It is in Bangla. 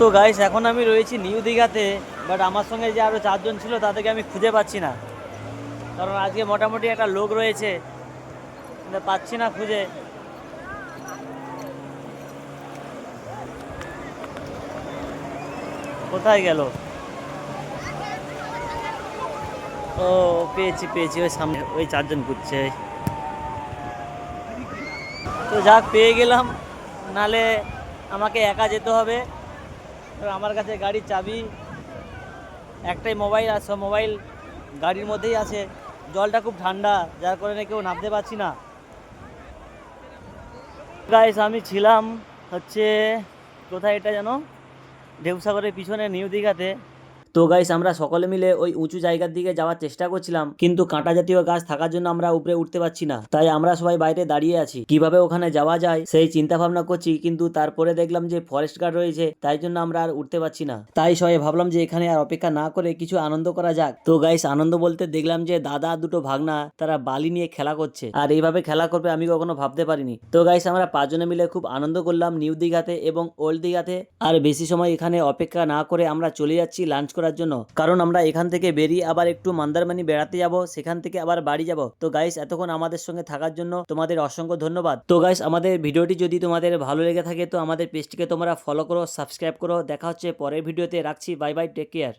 তো গাইস এখন আমি রয়েছি নিউ দীঘাতে। বাট আমার সঙ্গে যে আরও চারজন ছিল তাদেরকে আমি খুঁজে পাচ্ছি না, কারণ আজকে মোটামুটি একটা লোক রয়েছে কিন্তু পাচ্ছি না খুঁজে। কোথায় গেল? ও, পেয়েছি পেয়েছি, ওই সামনে ওই চারজন ঘুরছে। তো যাক, পেয়ে গেলাম, নালে আমাকে একা যেতে হবে। আর আমার কাছে গাড়ির চাবি একটাই, মোবাইল, আর সব মোবাইল গাড়ির মধ্যেই আছে। জলটা খুব ঠান্ডা, যার কারণে কেউ নামতে পারছি না। গাইস আমি ছিলাম হচ্ছে, কোথায় এটা জানো, ঢেউসাগরের পিছনে নিউ দীঘাতে। তো গাইস আমরা সকলে মিলে ওই উঁচু জায়গার দিকে যাওয়ার চেষ্টা করছিলাম, কিন্তু কাঁটা জাতীয় গাছ থাকার জন্য আমরা উপরে উঠতে পারছি না। তাই আমরা সবাই বাইরে দাঁড়িয়ে আছি, কিভাবে ওখানে যাওয়া যায় সেই চিন্তা ভাবনা করছি। কিন্তু তারপরে দেখলাম যে ফরেস্ট গার্ড রয়েছে, তাই জন্য আমরা আর উঠতে পারছি না। তাই সবাই ভাবলাম যে এখানে আর অপেক্ষা না করে কিছু আনন্দ করা যাক। তো গাইস আনন্দ বলতে দেখলাম যে দাদা দুটো ভাগনা তারা বালি নিয়ে খেলা করছে, আর এইভাবে খেলা করবে আমি কখনো ভাবতে পারিনি। তো গাইস আমরা পাঁচজনে মিলে খুব আনন্দ করলাম নিউ দীঘাতে এবং ওল্ড দীঘাতে। আর বেশি সময় এখানে অপেক্ষা না করে আমরা চলে যাচ্ছি লাঞ্চ করার জন্য, কারণ আমরা এখান থেকে বেরিয়ে আবার একটু মন্দারমণি বেড়াতে যাব, সেখান থেকে আবার বাড়ি যাব। তো গাইস এতক্ষণ আমাদের সঙ্গে থাকার জন্য তোমাদের অসংখ্য ধন্যবাদ। তো গাইস আমাদের ভিডিওটি যদি তোমাদের ভালো লেগে থাকে তো আমাদের পেজটিকে তোমরা ফলো করো, সাবস্ক্রাইব করো। দেখা হচ্ছে পরের ভিডিওতে, রাখছি, বাই বাই, টেক কেয়ার।